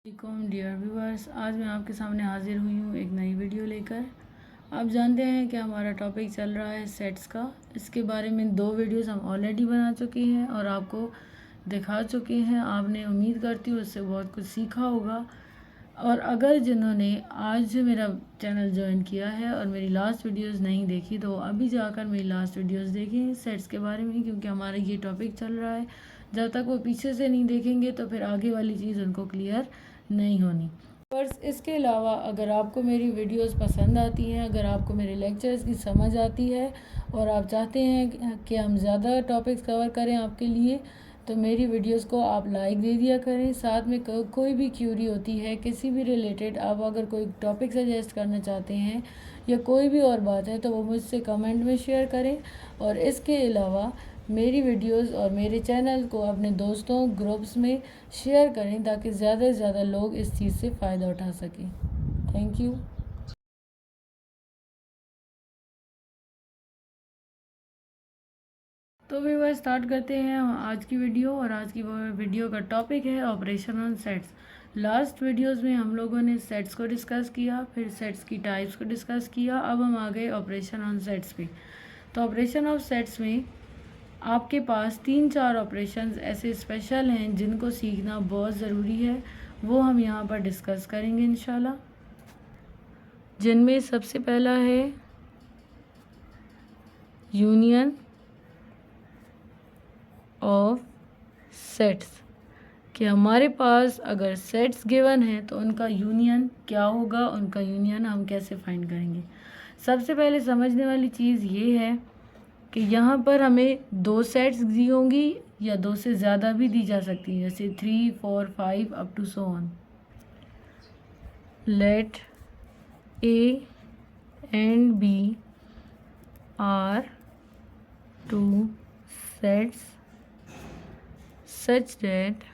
Dear viewers, आज मैं आपके सामने हाजिर हुई हूँ एक नई वीडियो लेकर। आप जानते हैं कि हमारा टॉपिक चल रहा है सेट्स का। इसके बारे में 2 वीडियोस हम ऑलरेडी बना चुके हैं और आपको दिखा चुके हैं। आपने उम्मीद करती हूँ उससे बहुत कुछ सीखा होगा। और अगर जिन्होंने आज मेरा चैनल ज्वाइन किया है और मेरी लास्ट वीडियोस नहीं देखी तो अभी जाकर मेरी लास्ट वीडियोस देखें सेट्स के बारे में, क्योंकि हमारा ये टॉपिक चल रहा है। जब तक वो पीछे से नहीं देखेंगे तो फिर आगे वाली चीज़ उनको क्लियर नहीं होनी। पर इसके अलावा अगर आपको मेरी वीडियोस पसंद आती हैं, अगर आपको मेरे लेक्चर्स की समझ आती है और आप चाहते हैं कि हम ज़्यादा टॉपिक्स कवर करें आपके लिए, तो मेरी वीडियोस को आप लाइक दे दिया करें। साथ में कोई भी क्यूरी होती है किसी भी रिलेटेड, आप अगर कोई टॉपिक सजेस्ट करना चाहते हैं या कोई भी और बात है तो वो मुझसे कमेंट में शेयर करें। और इसके अलावा मेरी वीडियोस और मेरे चैनल को अपने दोस्तों ग्रुप्स में शेयर करें ताकि ज़्यादा से ज़्यादा लोग इस चीज़ से फ़ायदा उठा सकें। Thank you. तो वी स्टार्ट करते हैं आज की वीडियो। और आज की वीडियो का टॉपिक है operation on sets. Last videos में हम लोगों ने सेट्स को डिस्कस किया, फिर सेट्स की टाइप्स को डिस्कस किया। अब हम आ गए ऑपरेशन ऑन सेट्स पे। तो ऑपरेशन ऑफ सेट्स में आपके पास 3-4 ऑपरेशंस ऐसे स्पेशल हैं जिनको सीखना बहुत ज़रूरी है, वो हम यहाँ पर डिस्कस करेंगे इंशाल्लाह। जिनमें सबसे पहला है यूनियन ऑफ सेट्स, कि हमारे पास अगर सेट्स गिवन है तो उनका यूनियन क्या होगा, उनका यूनियन हम कैसे फाइंड करेंगे। सबसे पहले समझने वाली चीज़ ये है कि यहाँ पर हमें 2 सेट्स दी होंगी या 2 से ज़्यादा भी दी जा सकती है, जैसे 3, 4, 5 up to so on. Let A and B are 2 sets such that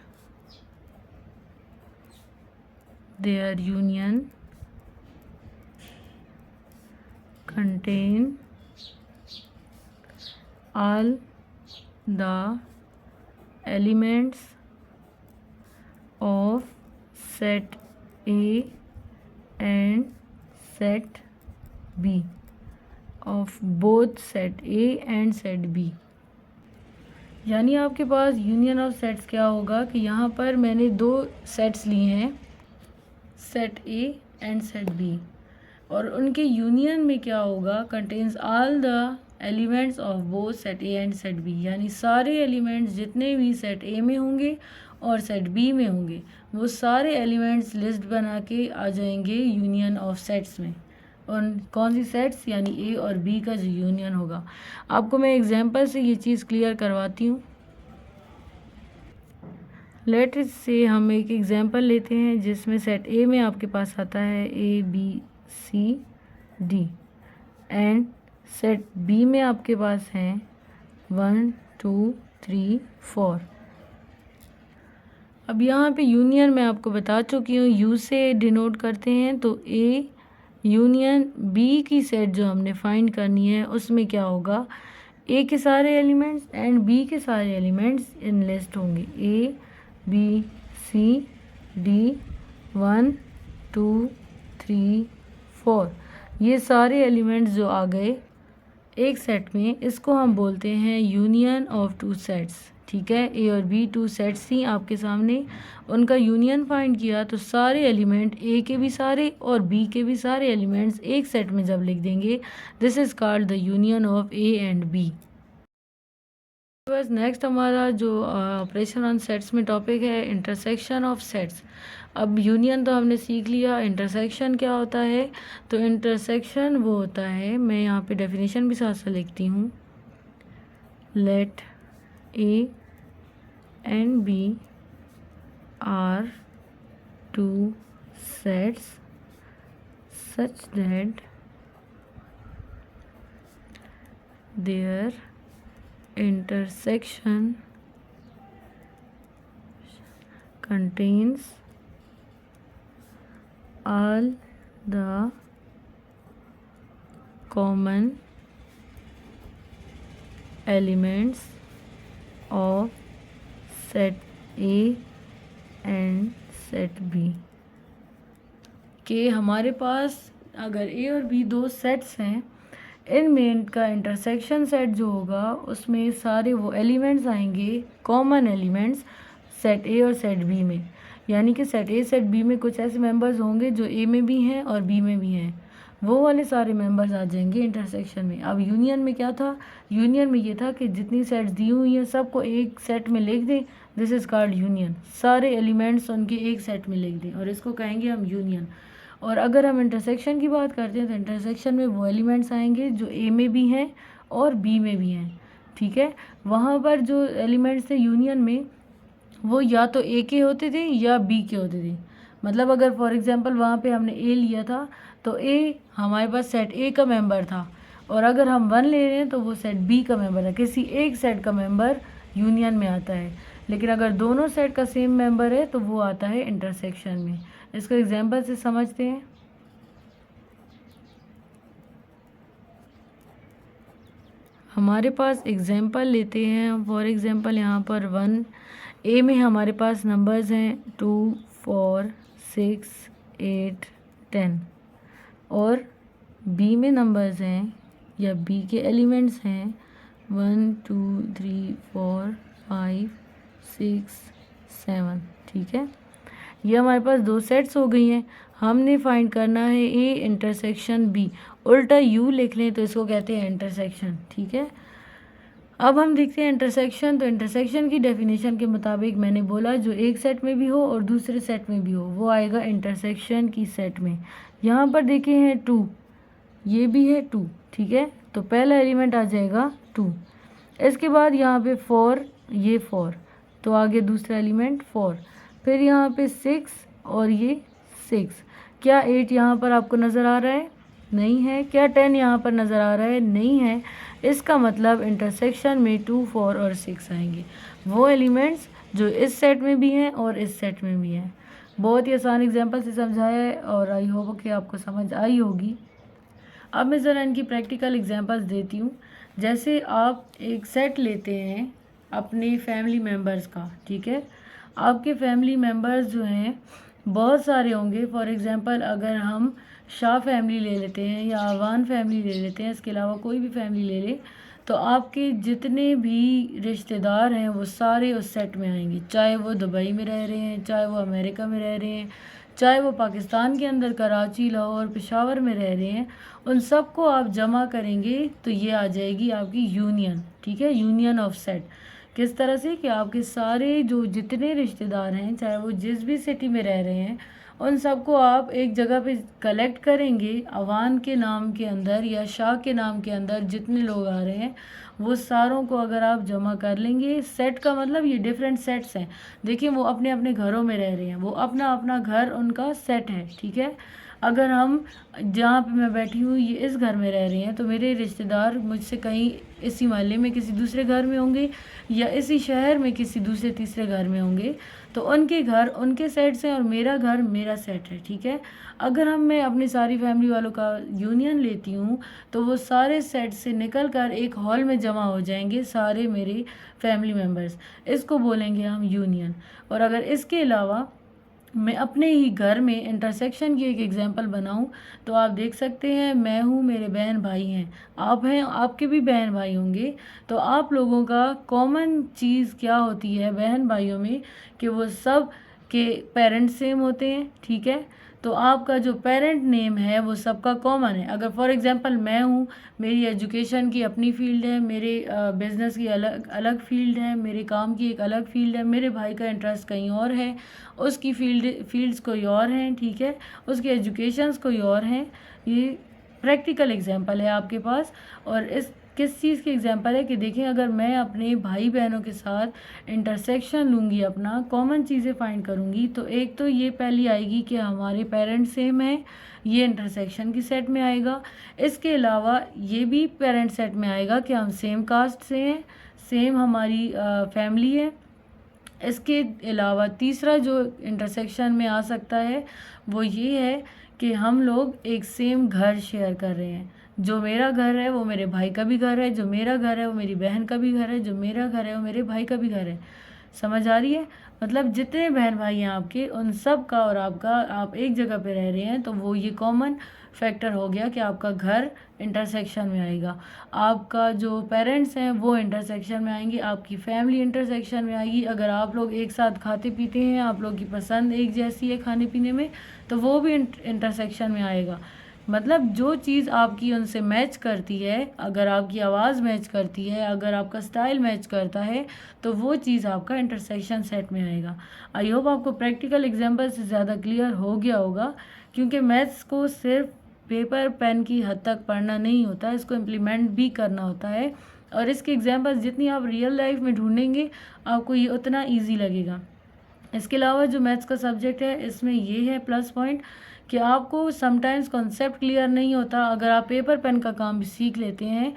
their union contain all the elements of set A and set B, of both set A and set B। यानी आपके पास union of sets क्या होगा कि यहाँ पर मैंने 2 sets लिए हैं, set A and set B, और उनके यूनियन में क्या होगा, contains all the elements of both set A and set B. यानी सारे एलिमेंट्स जितने भी सेट ए में होंगे और सेट बी में होंगे वो सारे एलिमेंट्स लिस्ट बना के आ जाएंगे यूनियन ऑफ सेट्स में। और कौन सी सेट्स, यानी ए और बी का जो यूनियन होगा। आपको मैं एग्जांपल से ये चीज़ क्लियर करवाती हूँ। लेट से हम एक एग्जांपल लेते हैं जिसमें सेट ए में आपके पास आता है A B C D, and set B में आपके पास हैं 1 2 3 4। अब यहाँ पे यूनियन मैं आपको बता चुकी हूँ, यू से डिनोट करते हैं। तो ए यूनियन बी की सेट जो हमने फाइंड करनी है उसमें क्या होगा, ए के सारे एलिमेंट्स एंड बी के सारे एलिमेंट्स इन लिस्ट होंगे। ए बी सी डी 1 2 3 4, ये सारे एलिमेंट्स जो आ गए एक सेट में, इसको हम बोलते हैं यूनियन ऑफ 2 सेट्स। ठीक है, ए और बी 2 सेट्स थी आपके सामने, उनका यूनियन फाइंड किया तो सारे एलिमेंट ए के भी सारे और बी के भी सारे एलिमेंट्स एक सेट में जब लिख देंगे, this is called the union of A and B. बस नेक्स्ट हमारा जो ऑपरेशन ऑन सेट्स में टॉपिक है इंटरसेक्शन ऑफ सेट्स। अब यूनियन तो हमने सीख लिया, इंटरसेक्शन क्या होता है। तो इंटरसेक्शन वो होता है, मैं यहाँ पे डेफिनेशन भी साथ साथ लिखती हूँ। Let A and B are 2 sets such that their intersection contains all the common elements of set A and set B के हमारे पास अगर ए और बी दो सेट्स हैं, इनमें इनका इंटरसेक्शन सेट जो होगा उसमें सारे वो एलिमेंट्स आएंगे, कॉमन एलिमेंट्स सेट ए और सेट बी में। यानी कि सेट ए सेट बी में कुछ ऐसे मेंबर्स होंगे जो ए में भी हैं और बी में भी हैं, वो वाले सारे मेंबर्स आ जाएंगे इंटरसेक्शन में। अब यूनियन में क्या था, यूनियन में ये था कि जितनी सेट्स दी हुई हैं सबको एक सेट में लिख दें, दिस इज़ कॉल्ड यूनियन। सारे एलिमेंट्स उनके एक सेट में लिख दें और इसको कहेंगे हम यूनियन। और अगर हम इंटरसेक्शन की बात करते हैं तो इंटरसेक्शन में वो एलिमेंट्स आएंगे जो ए में भी हैं और बी में भी हैं, ठीक है। वहाँ पर जो एलिमेंट्स थे यूनियन में वो या तो ए के होते थे या बी के होते थे। मतलब अगर फॉर एग्जांपल वहाँ पे हमने ए लिया था तो ए हमारे पास सेट ए का मेंबर था, और अगर हम 1 ले रहे हैं तो वो सेट बी का मेंबर है। किसी एक सेट का मेंबर यूनियन में आता है, लेकिन अगर दोनों सेट का सेम मेंबर है तो वो आता है इंटरसेक्शन में। इसको एग्जांपल से समझते हैं। हमारे पास एग्जांपल लेते हैं। फॉर एग्जांपल यहाँ पर 1 ए में हमारे पास नंबर्स हैं 2, 4, 6, 8, 10, और बी में नंबर्स हैं या बी के एलिमेंट्स हैं 1, 2, 3, 4, 5, 6, 7, ठीक है। ये हमारे पास दो सेट्स हो गई हैं। हमने फाइंड करना है ए इंटरसेक्शन बी। उल्टा यू लिख लें तो इसको कहते हैं इंटरसेक्शन, ठीक है। अब हम देखते हैं इंटरसेक्शन। तो इंटरसेक्शन की डेफिनेशन के मुताबिक मैंने बोला जो एक सेट में भी हो और दूसरे सेट में भी हो वो आएगा इंटरसेक्शन की सेट में। यहाँ पर देखे हैं 2, ये भी है 2, ठीक है। तो पहला एलिमेंट आ जाएगा 2। इसके बाद यहाँ पे 4, ये 4, तो आगे दूसरा एलिमेंट 4। फिर यहाँ पे 6 और ये 6। क्या 8 यहाँ पर आपको नज़र आ रहा है? नहीं है। क्या 10 यहाँ पर नज़र आ रहा है? नहीं है। इसका मतलब इंटरसेक्शन में 2, 4 और 6 आएंगे, वो एलिमेंट्स जो इस सेट में भी हैं और इस सेट में भी हैं। बहुत ही आसान एग्जांपल से समझाया है और आई होप कि आपको समझ आई होगी। अब मैं ज़रा इनकी प्रैक्टिकल एग्जांपल्स देती हूँ। जैसे आप एक सेट लेते हैं अपने फैमिली मेम्बर्स का, ठीक है। आपके फैमिली मेम्बर्स जो हैं बहुत सारे होंगे। फॉर एग्जांपल अगर हम शाह फैमिली ले लेते हैं या आवान फैमिली ले लेते हैं, इसके अलावा कोई भी फैमिली ले लें, तो आपके जितने भी रिश्तेदार हैं वो सारे उस सेट में आएंगे। चाहे वो दुबई में रह रहे हैं, चाहे वो अमेरिका में रह रहे हैं, चाहे वो पाकिस्तान के अंदर कराची, लाहौर, पेशावर में रह रहे हैं, उन सबको आप जमा करेंगे तो ये आ जाएगी आपकी यूनियन, ठीक है। यूनियन ऑफ सेट किस तरह से कि आपके सारे जो जितने रिश्तेदार हैं चाहे वो जिस भी सिटी में रह रहे हैं उन सबको आप एक जगह पे कलेक्ट करेंगे। अवान के नाम के अंदर या शाह के नाम के अंदर जितने लोग आ रहे हैं वो सारों को अगर आप जमा कर लेंगे, सेट का मतलब ये डिफरेंट सेट्स हैं। देखिए वो अपने अपने घरों में रह रहे हैं, वो अपना अपना घर उनका सेट है, ठीक है। अगर हम जहाँ पे मैं बैठी हूँ ये इस घर में रह रहे हैं तो मेरे रिश्तेदार मुझसे कहीं इसी मोहल्ले में किसी दूसरे घर में होंगे या इसी शहर में किसी दूसरे तीसरे घर में होंगे, तो उनके घर उनके सेट से और मेरा घर मेरा सेट है, ठीक है। अगर मैं अपनी सारी फैमिली वालों का यूनियन लेती हूँ तो वो सारे सेट से निकल कर एक हॉल में जमा हो जाएंगे सारे मेरे फैमिली मेम्बर्स, इसको बोलेंगे हम यूनियन। और अगर इसके अलावा मैं अपने ही घर में इंटरसेक्शन की एक एग्जांपल बनाऊं तो आप देख सकते हैं मैं हूँ, मेरे बहन भाई हैं, आप हैं, आपके भी बहन भाई होंगे। तो आप लोगों का कॉमन चीज़ क्या होती है बहन भाइयों में कि वो सब के पेरेंट्स सेम होते हैं, ठीक है। तो आपका जो पेरेंट नेम है वो सबका कॉमन है। अगर फॉर एग्जांपल मैं हूँ, मेरी एजुकेशन की अपनी फील्ड है, मेरे बिज़नेस की अलग अलग फील्ड है, मेरे काम की एक अलग फील्ड है, मेरे भाई का इंटरेस्ट कहीं और है, उसकी फील्ड्स कोई और हैं, ठीक है, उसकी एजुकेशंस कोई और हैं। ये प्रैक्टिकल एग्जांपल है आपके पास। और इस किस चीज़ की एग्जांपल है कि देखें अगर मैं अपने भाई बहनों के साथ इंटरसेक्शन लूँगी, अपना कॉमन चीज़ें फाइंड करूँगी, तो एक तो ये पहली आएगी कि हमारे पेरेंट्स सेम हैं, ये इंटरसेक्शन की सेट में आएगा। इसके अलावा ये भी पेरेंट सेट में आएगा कि हम सेम कास्ट से हैं, सेम हमारी फैमिली है। इसके अलावा तीसरा जो इंटरसेक्शन में आ सकता है वो ये है कि हम लोग एक सेम घर शेयर कर रहे हैं। जो मेरा घर है वो मेरे भाई का भी घर है, जो मेरा घर है वो मेरी बहन का भी घर है, जो मेरा घर है वो मेरे भाई का भी घर है। समझ आ रही है? मतलब जितने बहन भाई हैं आपके, उन सब का और आपका, आप एक जगह पे रह रहे हैं, तो वो ये कॉमन फैक्टर हो गया कि आपका घर इंटरसेक्शन में आएगा, आपका जो पेरेंट्स हैं वो इंटरसेक्शन में आएंगे, आपकी फैमिली इंटरसेक्शन में आएगी। अगर आप लोग एक साथ खाते पीते हैं, आप लोग की पसंद एक जैसी है खाने पीने में, तो वो भी इंटरसेक्शन में आएगा। मतलब जो चीज़ आपकी उनसे मैच करती है, अगर आपकी आवाज़ मैच करती है, अगर आपका स्टाइल मैच करता है, तो वो चीज़ आपका इंटरसेक्शन सेट में आएगा। आई होप आपको प्रैक्टिकल एग्जांपल से ज़्यादा क्लियर हो गया होगा, क्योंकि मैथ्स को सिर्फ पेपर पेन की हद तक पढ़ना नहीं होता, इसको इम्प्लीमेंट भी करना होता है, और इसके एग्जांपल्स जितनी आप रियल लाइफ में ढूंढेंगे आपको ये उतना ईजी लगेगा। इसके अलावा जो मैथ्स का सब्जेक्ट है, इसमें ये है प्लस पॉइंट कि आपको समटाइम्स कॉन्सेप्ट क्लियर नहीं होता। अगर आप पेपर पेन का काम भी सीख लेते हैं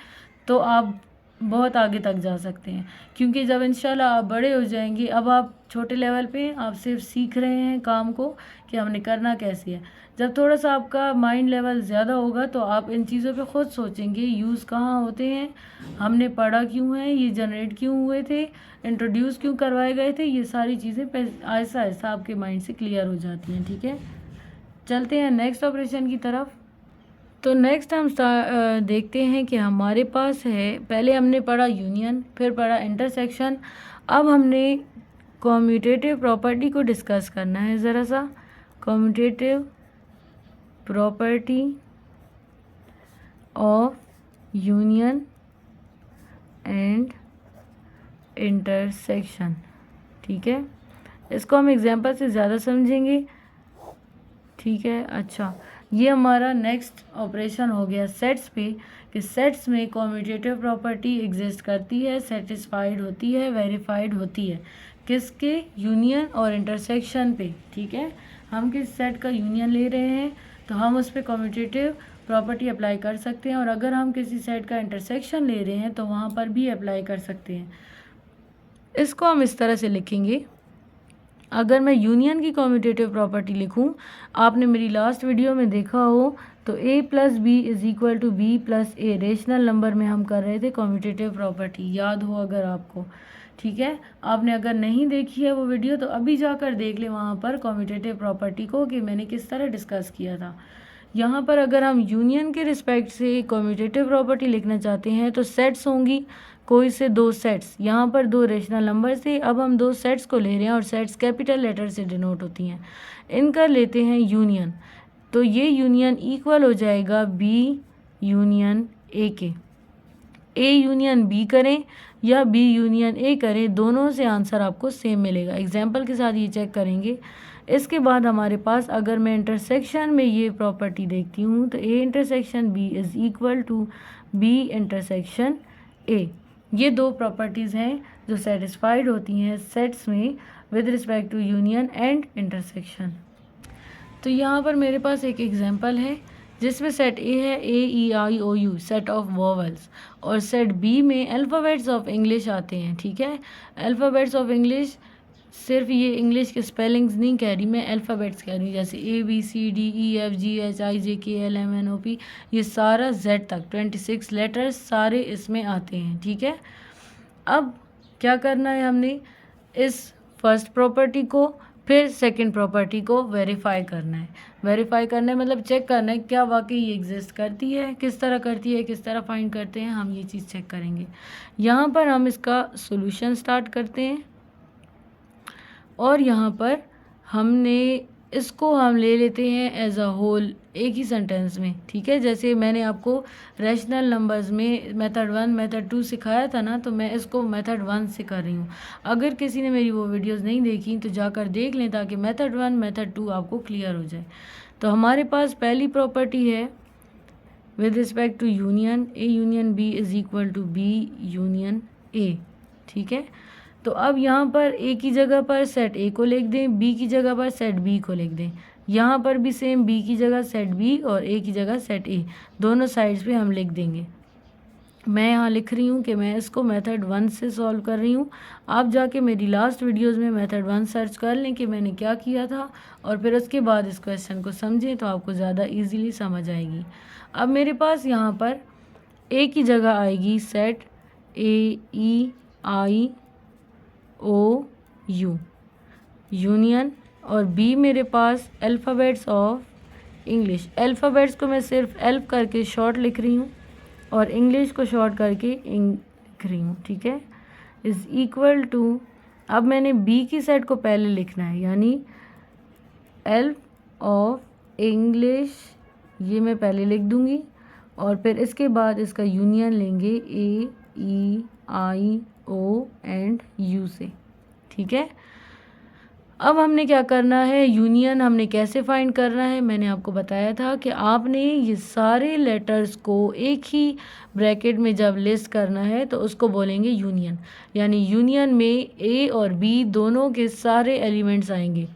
तो आप बहुत आगे तक जा सकते हैं, क्योंकि जब इंशाल्लाह आप बड़े हो जाएंगे, अब आप छोटे लेवल पे आप सिर्फ सीख रहे हैं काम को कि हमने करना कैसे है। जब थोड़ा सा आपका माइंड लेवल ज़्यादा होगा तो आप इन चीज़ों पे खुद सोचेंगे, यूज़ कहाँ होते हैं, हमने पढ़ा क्यों है, ये जनरेट क्यों हुए थे, इंट्रोड्यूस क्यों करवाए गए थे, ये सारी चीज़ें आहिस्ता आहिस्ता आपके माइंड से क्लियर हो जाती हैं। ठीक है, चलते हैं नेक्स्ट ऑपरेशन की तरफ। तो नेक्स्ट हम देखते हैं कि हमारे पास है, पहले हमने पढ़ा यूनियन, फिर पढ़ा इंटरसेक्शन, अब हमने कम्यूटेटिव प्रॉपर्टी को डिस्कस करना है ज़रा सा। Commutative property of union and intersection. ठीक है, इसको हम एग्जांपल से ज़्यादा समझेंगे। ठीक है, अच्छा, ये हमारा नेक्स्ट ऑपरेशन हो गया सेट्स पे, कि सेट्स में कम्यूटेटिव प्रॉपर्टी एग्जिस्ट करती है, सेटिस्फाइड होती है, वेरीफाइड होती है। किसके? यूनियन और इंटरसेक्शन पे। ठीक है, हम किस सेट का यूनियन ले रहे हैं तो हम उस पर कम्यूटेटिव प्रॉपर्टी अप्लाई कर सकते हैं, और अगर हम किसी सेट का इंटरसेक्शन ले रहे हैं तो वहाँ पर भी अप्लाई कर सकते हैं। इसको हम इस तरह से लिखेंगे, अगर मैं यूनियन की कम्यूटेटिव प्रॉपर्टी लिखूं, आपने मेरी लास्ट वीडियो में देखा हो तो a plus B is equal to B plus A, rational number में हम कर रहे थे कम्यूटेटिव प्रॉपर्टी, याद हो अगर आपको। ठीक है, आपने अगर नहीं देखी है वो वीडियो तो अभी जाकर देख ले वहाँ पर कम्यूटेटिव प्रॉपर्टी को कि मैंने किस तरह डिस्कस किया था। यहाँ पर अगर हम यूनियन के रिस्पेक्ट से कम्यूटेटिव प्रॉपर्टी लिखना चाहते हैं तो सेट्स होंगी, कोई से दो सेट्स, यहाँ पर दो रेशनल नंबर से, अब हम दो सेट्स को ले रहे हैं और सेट्स कैपिटल लेटर से डिनोट होती हैं, इनका लेते हैं यूनियन। तो ये यूनियन इक्वल हो जाएगा बी यूनियन ए के। ए यूनियन बी करें या बी यूनियन ए करें, दोनों से आंसर आपको सेम मिलेगा। एग्जाम्पल के साथ ये चेक करेंगे। इसके बाद हमारे पास अगर मैं इंटरसेक्शन में ये प्रॉपर्टी देखती हूँ तो A intersection B is equal to B intersection A. ये दो प्रॉपर्टीज़ हैं जो सेटिस्फाइड होती हैं सेट्स में with respect to union and intersection. तो यहाँ पर मेरे पास एक एग्जांपल है जिसमें सेट ए है AEIOU सेट ऑफ वोवेल्स, और सेट बी में अल्फ़ाबेट्स ऑफ इंग्लिश आते हैं। ठीक है, अल्फ़ाबेट्स ऑफ इंग्लिश, सिर्फ ये इंग्लिश के स्पेलिंग्स नहीं कह रही मैं, अल्फ़ाबेट्स कह रही हूँ, जैसे ABCDEFGHIJKLMNOP, ये सारा Z तक 26 लेटर्स सारे इसमें आते हैं। ठीक है, अब क्या करना है, हमने इस फर्स्ट प्रॉपर्टी को फिर सेकंड प्रॉपर्टी को वेरीफाई करना है। वेरीफाई करना है मतलब चेक करना है क्या वाकई ये एग्जिस्ट करती है, किस तरह करती है, किस तरह फाइंड करते हैं, हम ये चीज़ चेक करेंगे। यहाँ पर हम इसका सॉल्यूशन स्टार्ट करते हैं, और यहाँ पर हमने इसको हम ले लेते हैं एज अ होल एक ही सेंटेंस में। ठीक है, जैसे मैंने आपको रैशनल नंबर्स में मेथड 1 मेथड 2 सिखाया था ना, तो मैं इसको मेथड 1 से कर रही हूँ। अगर किसी ने मेरी वो वीडियोस नहीं देखी तो जाकर देख लें ताकि मेथड 1 मेथड 2 आपको क्लियर हो जाए। तो हमारे पास पहली प्रॉपर्टी है with respect to union, A union B is equal to B union A. ठीक है, तो अब यहाँ पर ए की जगह पर सेट ए को लिख दें, बी की जगह पर सेट बी को लिख दें। यहाँ पर भी सेम, बी की जगह सेट बी और ए की जगह सेट ए, दोनों साइड्स पे हम लिख देंगे। मैं यहाँ लिख रही हूँ कि मैं इसको मेथड 1 से सॉल्व कर रही हूँ। आप जाके मेरी लास्ट वीडियोज़ में मेथड 1 सर्च कर लें कि मैंने क्या किया था, और फिर उसके बाद इस क्वेश्चन को समझें तो आपको ज़्यादा ईजीली समझ आएगी। अब मेरे पास यहाँ पर ए की जगह आएगी सेट AEIOU यू, यूनियन, और बी मेरे पास अल्फ़ाबेट्स ऑफ इंग्लिश। अल्फ़ाबेट्स को मैं सिर्फ एल्फ करके शॉर्ट लिख रही हूँ और इंग्लिश को शॉर्ट करके लिख रही हूँ, ठीक है। इज़ इक्वल टू, अब मैंने बी की सेट को पहले लिखना है, यानी एल्फ ऑफ इंग्लिश, ये मैं पहले लिख दूँगी और फिर इसके बाद इसका यूनियन लेंगे ए ई आई ओ एंड यू से, ठीक है। अब हमने क्या करना है, यूनियन हमने कैसे फाइंड करना है, मैंने आपको बताया था कि आपने ये सारे लेटर्स को एक ही ब्रैकेट में जब लिस्ट करना है तो उसको बोलेंगे यूनियन, यानी यूनियन में ए और बी दोनों के सारे एलिमेंट्स आएंगे।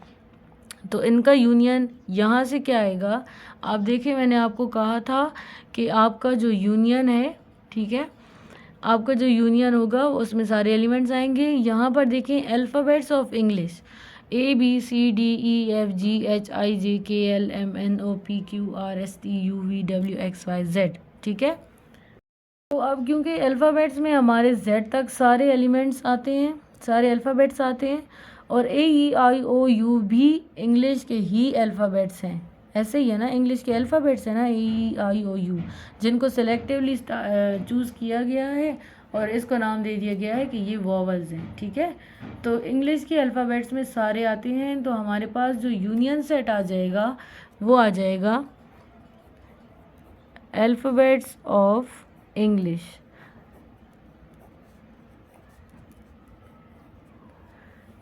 तो इनका यूनियन यहाँ से क्या आएगा, आप देखिए मैंने आपको कहा था कि आपका जो यूनियन है, ठीक है, आपका जो यूनियन होगा उसमें सारे एलिमेंट्स आएंगे। यहाँ पर देखें अल्फ़ाबेट्स ऑफ इंग्लिश ABCDEFGHIJKLMNOPQRSTUVWXYZ, ठीक है। तो अब क्योंकि अल्फ़ाबेट्स में हमारे Z तक सारे एलिमेंट्स आते हैं, सारे अल्फ़ाबेट्स आते हैं, और AEIOU भी इंग्लिश के ही अल्फ़ाबेट्स हैं, ऐसे ही है ना, इंग्लिश के अल्फ़ाबेट्स हैं ना AEIOU, जिनको सेलेक्टिवली चूज़ किया गया है और इसको नाम दे दिया गया है कि ये वॉवल्स हैं, ठीक है। तो इंग्लिश के अल्फ़ाबेट्स में सारे आते हैं, तो हमारे पास जो यूनियन सेट आ जाएगा वो आ जाएगा अल्फ़ाबेट्स ऑफ इंग्लिश,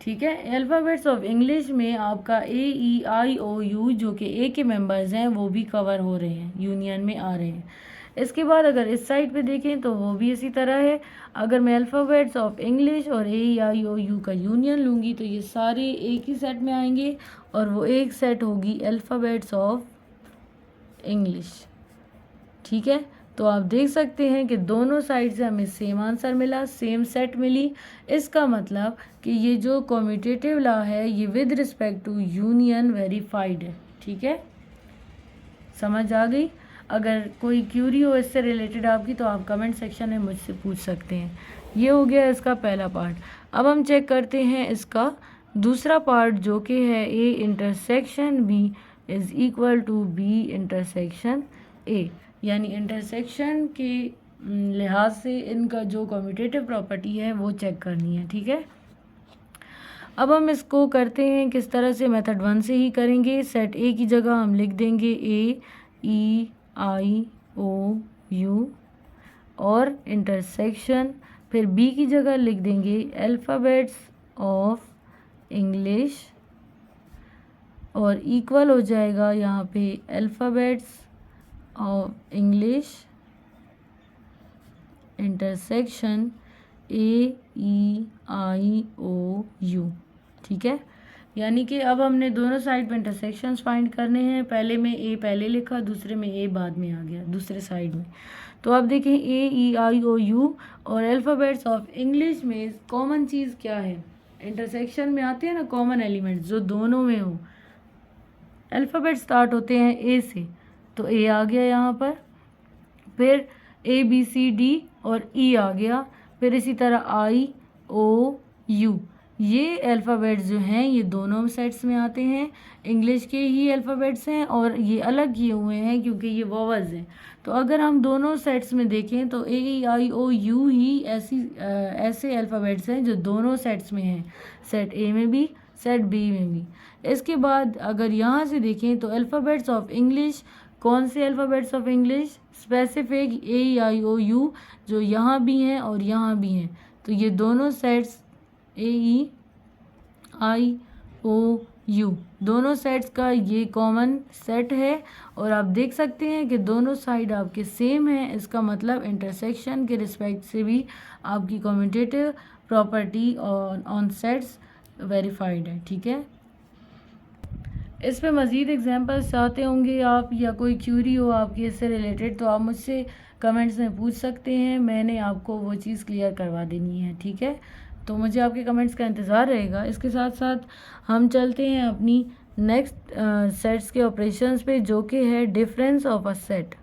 ठीक है। अल्फ़ाबेट्स ऑफ इंग्लिश में आपका AEIOU जो कि ए के मेंबर्स हैं वो भी कवर हो रहे हैं, यूनियन में आ रहे हैं। इसके बाद अगर इस साइड पे देखें तो वो भी इसी तरह है। अगर मैं अल्फ़ाबेट्स ऑफ इंग्लिश और AEIOU का यूनियन लूँगी तो ये सारे एक ही सेट में आएंगे और वो एक सेट होगी अल्फ़ाबेट्स ऑफ इंग्लिश, ठीक है। तो आप देख सकते हैं कि दोनों साइड से हमें सेम आंसर मिला, सेम सेट मिली। इसका मतलब कि ये जो कम्यूटेटिव लॉ है ये with respect to union verified है, ठीक है। समझ आ गई? अगर कोई क्यूरी हो इससे रिलेटेड आपकी तो आप कमेंट सेक्शन में मुझसे पूछ सकते हैं। ये हो गया इसका पहला पार्ट। अब हम चेक करते हैं इसका दूसरा पार्ट जो कि है A intersection B is equal to B intersection A, यानी इंटरसेक्शन के लिहाज से इनका जो कम्यूटेटिव प्रॉपर्टी है वो चेक करनी है, ठीक है। अब हम इसको करते हैं किस तरह से, मेथड 1 से ही करेंगे। सेट ए की जगह हम लिख देंगे AEIOU और इंटरसेक्शन, फिर बी की जगह लिख देंगे अल्फ़ाबेट्स ऑफ इंग्लिश और इक्वल हो जाएगा यहाँ पे alphabets of English intersection AEIOU, ठीक है। यानी कि अब हमने दोनों साइड में इंटरसेक्शंस फाइंड करने हैं। पहले में ए पहले लिखा, दूसरे में ए बाद में आ गया दूसरे साइड में। तो अब देखें AEIOU और अल्फ़ाबेट्स ऑफ इंग्लिश में कॉमन चीज़ क्या है, इंटरसेक्शन में आते हैं ना कॉमन एलिमेंट्स जो दोनों में हो। अल्फ़ाबेट स्टार्ट होते हैं ए से, तो ए आ गया यहाँ पर, फिर ABCD और ई आ गया, फिर इसी तरह IOU। ये अल्फ़ाबेट्स जो हैं ये दोनों सेट्स में आते हैं, इंग्लिश के ही अल्फ़ाबेट्स हैं और ये अलग किए हुए हैं क्योंकि ये वॉवल्स हैं। तो अगर हम दोनों सेट्स में देखें तो AEIOU ही ऐसे अल्फ़ाबेट्स हैं जो दोनों सेट्स में हैं, सेट ए में भी सेट बी में भी। इसके बाद अगर यहाँ से देखें तो अल्फ़ाबेट्स ऑफ इंग्लिश, कौन से alphabets of English, specific AEIOU जो यहाँ भी हैं और यहाँ भी हैं। तो ये दोनों सेट्स AEIOU दोनों सेट्स का ये कॉमन सेट है और आप देख सकते हैं कि दोनों साइड आपके सेम हैं। इसका मतलब इंटरसेक्शन के रिस्पेक्ट से भी आपकी commutative property on sets verified है, ठीक है। इस पे मज़ीद एग्जांपल्स चाहते होंगे आप या कोई क्यूरी हो आपकी इससे रिलेटेड तो आप मुझसे कमेंट्स में पूछ सकते हैं, मैंने आपको वो चीज़ क्लियर करवा देनी है, ठीक है। तो मुझे आपके कमेंट्स का इंतज़ार रहेगा। इसके साथ साथ हम चलते हैं अपनी नेक्स्ट सेट्स के ऑपरेशंस पे जो कि है difference of a set.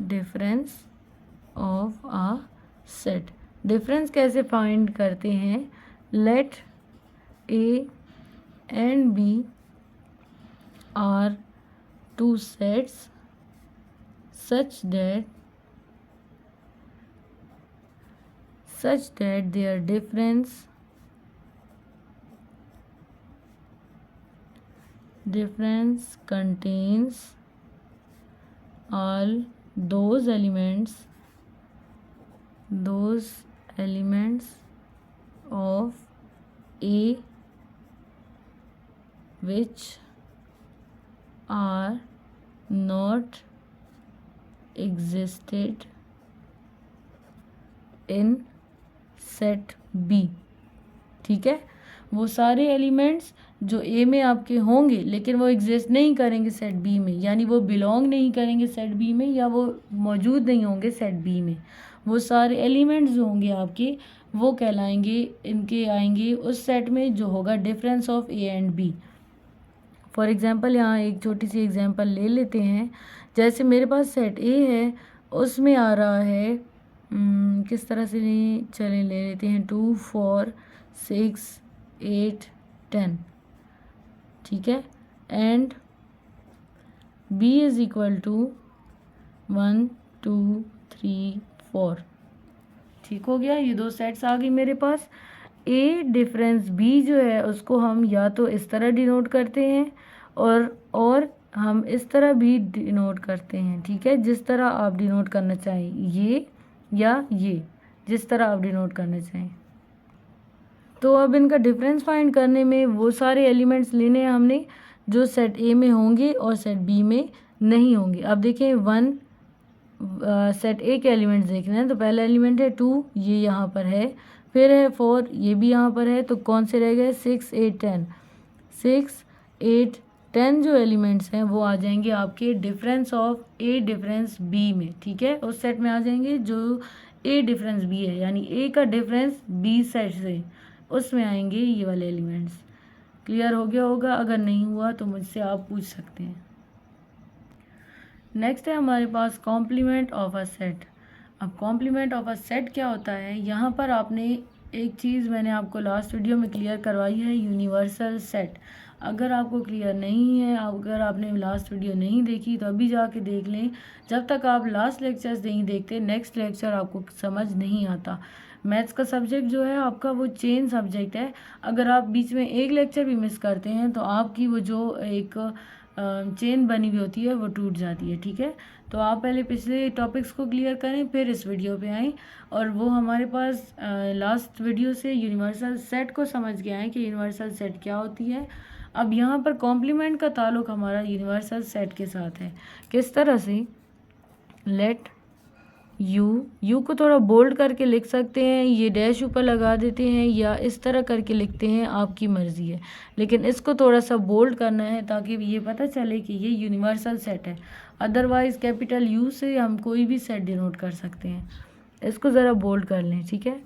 Difference of a set, difference कैसे फाइंड करते हैं let A and B are two sets such that their difference contains all those elements of A which are not existed in set B। ठीक है, वो सारे elements जो ए में आपके होंगे लेकिन वो एग्जिस्ट नहीं करेंगे सेट बी में, यानी वो बिलोंग नहीं करेंगे सेट बी में या वो मौजूद नहीं होंगे सेट बी में, वो सारे एलिमेंट्स जो होंगे आपके वो कहलाएंगे, इनके आएंगे उस सेट में जो होगा difference of A and B. For example यहाँ एक छोटी सी एग्जांपल ले लेते हैं। जैसे मेरे पास सेट ए है, उसमें आ रहा है किस तरह से चलें, ले लेते हैं 2 4 6 8 10, ठीक है, and B is equal to 1 2 3 4। ठीक हो गया, ये दो सेट्स आ गई मेरे पास। A डिफरेंस B जो है उसको हम या तो इस तरह डिनोट करते हैं और हम इस तरह भी डिनोट करते हैं, ठीक है, जिस तरह आप डिनोट करना चाहें, ये या ये, जिस तरह आप डिनोट करना चाहें। तो अब इनका डिफरेंस फाइंड करने में वो सारे एलिमेंट्स लेने हैं हमने जो सेट ए में होंगे और सेट बी में नहीं होंगे। अब देखें सेट ए के एलिमेंट्स देखने हैं, तो पहला एलिमेंट है 2, ये यहाँ पर है, फिर है 4, ये भी यहाँ पर है, तो कौन से रह गए 6 8 10। 6 8 10 जो एलिमेंट्स हैं वो आ जाएंगे आपके difference of A difference B में, ठीक है, उस सेट में आ जाएंगे जो ए डिफरेंस बी है, यानी ए का डिफरेंस बी सेट से, उसमें आएंगे ये वाले एलिमेंट्स। क्लियर हो गया होगा, अगर नहीं हुआ तो मुझसे आप पूछ सकते हैं। नेक्स्ट है हमारे पास कॉम्प्लीमेंट ऑफ अ सेट। अब कॉम्प्लीमेंट ऑफ अ सेट क्या होता है, यहाँ पर आपने एक चीज़ मैंने आपको लास्ट वीडियो में क्लियर करवाई है, यूनिवर्सल सेट। अगर आपको क्लियर नहीं है, अगर आपने लास्ट वीडियो नहीं देखी तो अभी जाके देख लें। जब तक आप लास्ट लेक्चर्स नहीं देखते नेक्स्ट लेक्चर आपको समझ नहीं आता। मैथ्स का सब्जेक्ट जो है आपका वो चेन सब्जेक्ट है, अगर आप बीच में एक लेक्चर भी मिस करते हैं तो आपकी वो जो एक चेन बनी हुई होती है वो टूट जाती है, ठीक है। तो आप पहले पिछले टॉपिक्स को क्लियर करें फिर इस वीडियो पे आएँ, और वो हमारे पास लास्ट वीडियो से यूनिवर्सल सेट को समझ के आएँ कि यूनिवर्सल सेट क्या होती है। अब यहाँ पर कॉम्प्लीमेंट का ताल्लुक हमारा यूनिवर्सल सेट के साथ है। किस तरह से, लेट यू को थोड़ा बोल्ड करके लिख सकते हैं, ये डैश ऊपर लगा देते हैं या इस तरह करके लिखते हैं, आपकी मर्ज़ी है, लेकिन इसको थोड़ा सा बोल्ड करना है ताकि ये पता चले कि ये यूनिवर्सल सेट है। अदरवाइज़ कैपिटल यू से हम कोई भी सेट डिनोट कर सकते हैं, इसको ज़रा बोल्ड कर लें, ठीक है।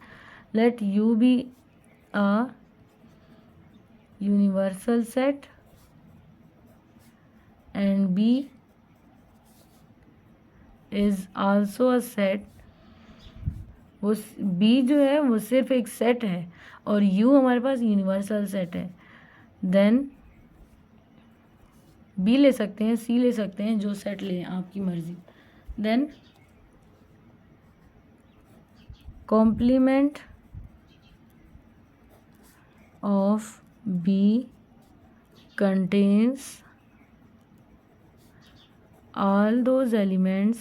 Let U be a universal set and B is also a set. वो बी जो है वो सिर्फ एक सेट है और यू हमारे पास यूनिवर्सल सेट है। देन बी ले सकते हैं, सी ले सकते हैं, जो सेट लें आपकी मर्जी। Then complement of B contains all those elements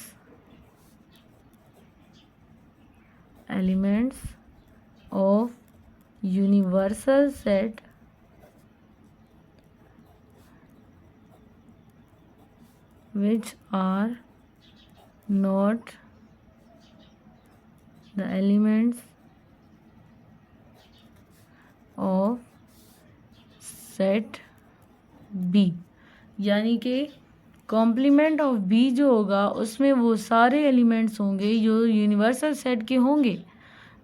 of universal set which are not the elements of set B। यानी कि कॉम्प्लीमेंट ऑफ बी जो होगा उसमें वो सारे एलिमेंट्स होंगे जो यूनिवर्सल सेट के होंगे,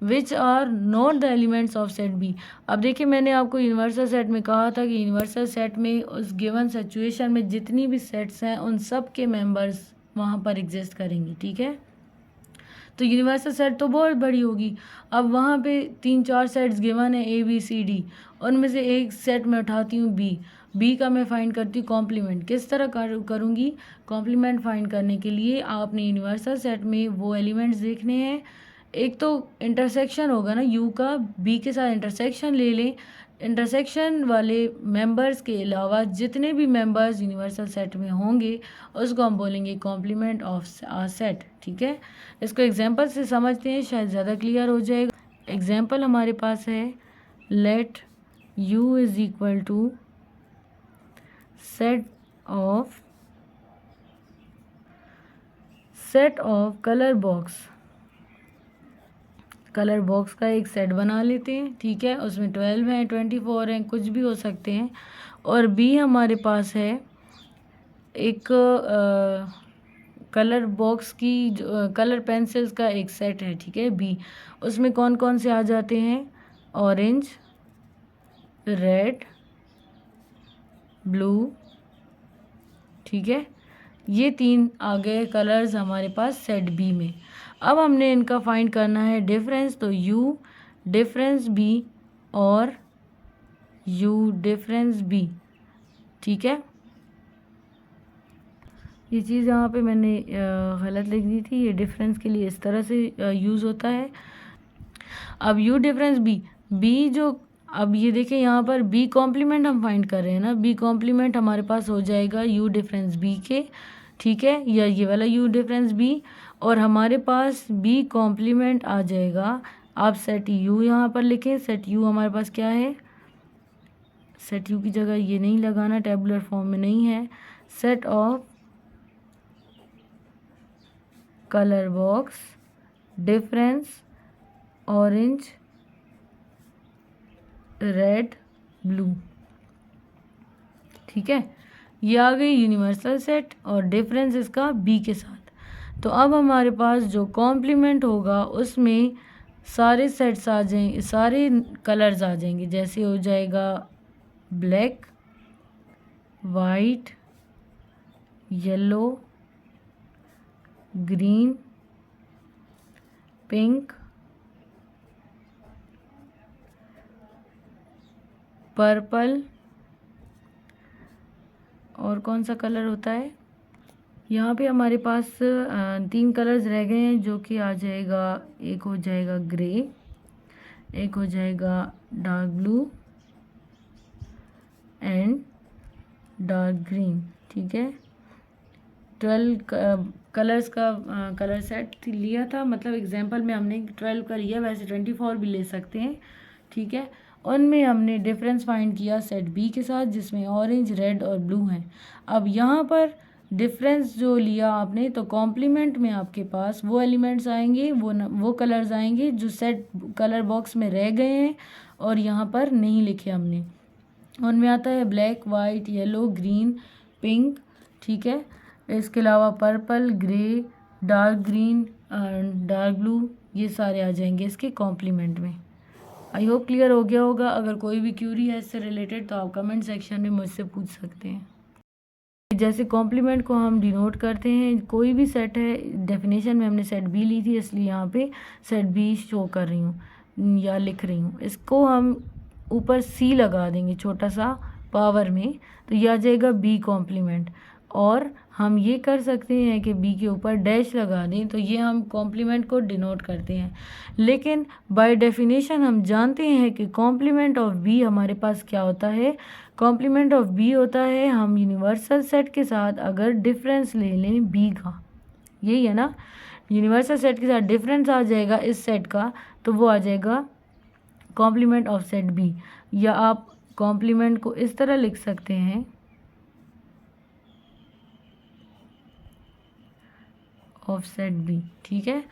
which are not the elements of set B. अब देखिए मैंने आपको यूनिवर्सल सेट में कहा था कि यूनिवर्सल सेट में उस गिवन सिचुएशन में जितनी भी सेट्स हैं उन सब के मेंबर्स वहाँ पर एग्जिस्ट करेंगे, ठीक है। तो यूनिवर्सल सेट तो बहुत बड़ी होगी। अब वहाँ पे 3-4 सेट्स गिवन है ABCD, उनमें से एक सेट मैं उठाती हूँ बी का मैं फाइंड करती हूँ कॉम्प्लीमेंट। किस तरह करूँगी कॉम्प्लीमेंट फाइंड करने के लिए? आपने यूनिवर्सल सेट में वो एलिमेंट्स देखने हैं, एक तो इंटरसेक्शन होगा ना यू का बी के साथ, इंटरसेक्शन ले लें। इंटरसेक्शन वाले मेंबर्स के अलावा जितने भी मेंबर्स यूनिवर्सल सेट में होंगे उसको हम बोलेंगे कॉम्प्लीमेंट ऑफ सेट। ठीक है, इसको एग्जांपल से समझते हैं, शायद ज़्यादा क्लियर हो जाएगा। एग्जांपल हमारे पास है, let u is equal to set of colour box का एक सेट बना लेते हैं। ठीक है, उसमें 12 हैं, 24 हैं, कुछ भी हो सकते हैं। और बी हमारे पास है एक कलर बॉक्स की कलर पेंसिल्स का एक सेट है। ठीक है, बी, उसमें कौन कौन से आ जाते हैं? Orange, red, blue. ठीक है, ये 3 आ गए कलर्स हमारे पास सेट बी में। अब हमने इनका फाइंड करना है डिफरेंस, तो यू डिफरेंस बी और यू डिफरेंस बी। ठीक है, ये चीज़ यहाँ पे मैंने गलत लिख दी थी, ये डिफरेंस के लिए इस तरह से यूज़ होता है। अब यू डिफरेंस बी जो, अब ये देखें यहाँ पर बी कॉम्प्लीमेंट हम फाइंड कर रहे हैं ना, बी कॉम्प्लीमेंट हमारे पास हो जाएगा यू डिफरेंस बी के। ठीक है, या ये वाला यू डिफरेंस बी, और हमारे पास बी कॉम्प्लीमेंट आ जाएगा। आप सेट यू यहाँ पर लिखें, सेट यू हमारे पास क्या है? सेट यू की जगह ये नहीं लगाना, टेबुलर फॉर्म में नहीं है। Set of colour box difference orange, red, blue. ठीक है, ये आ गई यूनिवर्सल सेट और डिफरेंस इसका बी के साथ। तो अब हमारे पास जो कॉम्प्लीमेंट होगा उसमें सारे सेट्स आ जाएंगे, सारे कलर्स आ जाएंगे। जैसे हो जाएगा black, white, yellow, green, pink, purple, और कौन सा कलर होता है? यहाँ पे हमारे पास 3 कलर्स रह गए हैं, जो कि आ जाएगा, एक हो जाएगा ग्रे, एक हो जाएगा dark blue and dark green. ठीक है, 12 कलर्स का कलर सेट लिया था, मतलब एग्जांपल में हमने 12 का लिया, वैसे 24 भी ले सकते हैं। ठीक है, उनमें हमने डिफरेंस फाइंड किया सेट बी के साथ, जिसमें ऑरेंज, रेड और ब्लू हैं। अब यहाँ पर डिफरेंस जो लिया आपने, तो कॉम्प्लीमेंट में आपके पास वो एलिमेंट्स आएंगे, वो कलर्स आएंगे जो सेट कलर बॉक्स में रह गए हैं और यहाँ पर नहीं लिखे हमने। उनमें आता है black, white, yellow, green, pink. ठीक है, इसके अलावा purple, grey, dark green, dark blue, ये सारे आ जाएंगे इसके कॉम्प्लीमेंट में। आई होप क्लियर हो गया होगा। अगर कोई भी क्यूरी है इससे रिलेटेड तो आप कमेंट सेक्शन में मुझसे पूछ सकते हैं। जैसे कॉम्प्लीमेंट को हम डिनोट करते हैं, कोई भी सेट है, डेफिनेशन में हमने सेट बी ली थी इसलिए यहाँ पे सेट बी शो कर रही हूँ या लिख रही हूँ। इसको हम ऊपर सी लगा देंगे छोटा सा पावर में, तो यह आ जाएगा बी कॉम्प्लीमेंट। और हम ये कर सकते हैं कि बी के ऊपर डैश लगा दें, तो ये हम कॉम्प्लीमेंट को डिनोट करते हैं। लेकिन बाय डेफिनेशन हम जानते हैं कि कॉम्प्लीमेंट ऑफ बी हमारे पास क्या होता है? कॉम्प्लीमेंट ऑफ बी होता है, हम यूनिवर्सल सेट के साथ अगर डिफरेंस ले लें बी का, यही है ना, यूनिवर्सल सेट के साथ डिफरेंस आ जाएगा इस सेट का, तो वो आ जाएगा कॉम्प्लीमेंट ऑफ सेट बी। या आप कॉम्प्लीमेंट को इस तरह लिख सकते हैं, ऑफ सेट बी। ठीक है,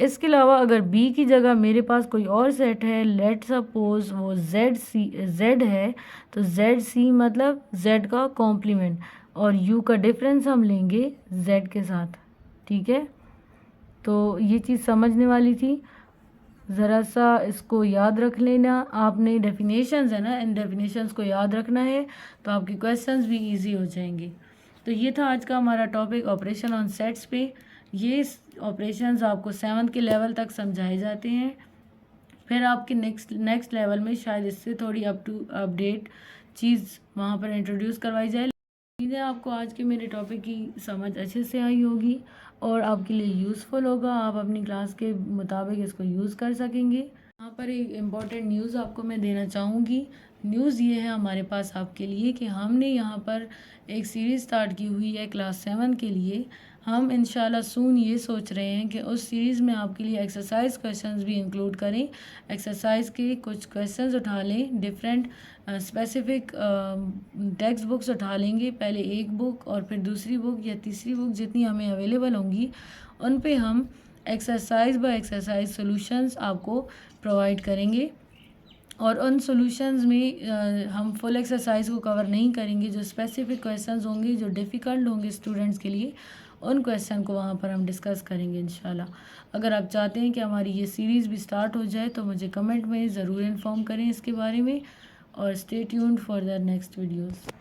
इसके अलावा अगर बी की जगह मेरे पास कोई और सेट है, लेट सपोज वो जेड है, तो जेड सी मतलब जेड का कॉम्प्लीमेंट, और यू का डिफरेंस हम लेंगे जेड के साथ। ठीक है, तो ये चीज़ समझने वाली थी, ज़रा सा इसको याद रख लेना आपने। डेफिनेशंस है ना, इन डेफिनेशंस को याद रखना है तो आपके क्वेश्चंस भी इजी हो जाएंगे। तो ये था आज का हमारा टॉपिक ऑपरेशन ऑन सेट्स पे। ये ऑपरेशंस आपको 7th के लेवल तक समझाए जाते हैं। फिर आपके नेक्स्ट लेवल में शायद इससे थोड़ी अपडेट चीज़ वहाँ पर इंट्रोड्यूस करवाई जाए। उम्मीद है आपको आज के मेरे टॉपिक की समझ अच्छे से आई होगी और आपके लिए यूज़फुल होगा। आप अपनी क्लास के मुताबिक इसको यूज़ कर सकेंगे। यहाँ पर एक इम्पॉर्टेंट न्यूज़ आपको मैं देना चाहूँगी। न्यूज़ ये है हमारे पास आपके लिए कि हमने यहाँ पर एक सीरीज़ स्टार्ट की हुई है क्लास 7 के लिए। हम इंशाल्लाह सून ये सोच रहे हैं कि उस सीरीज़ में आपके लिए एक्सरसाइज क्वेश्चंस भी इंक्लूड करें। एक्सरसाइज के कुछ क्वेश्चंस उठा लें, डिफरेंट स्पेसिफिक टेक्स्ट बुक्स उठा लेंगे, पहले एक बुक और फिर दूसरी बुक या तीसरी बुक जितनी हमें अवेलेबल होंगी उन पे हम एक्सरसाइज बाय एक्सरसाइज सॉल्यूशंस आपको प्रोवाइड करेंगे। और उन सॉल्यूशंस में हम फुल एक्सरसाइज को कवर नहीं करेंगे। जो स्पेसिफिक क्वेश्चंस होंगे जो डिफ़िकल्ट होंगे स्टूडेंट्स के लिए उन क्वेश्चन को वहाँ पर हम डिस्कस करेंगे इंशाल्लाह। अगर आप चाहते हैं कि हमारी ये सीरीज़ भी स्टार्ट हो जाए तो मुझे कमेंट में ज़रूर इन्फॉर्म करें इसके बारे में और stay tuned for the next videos.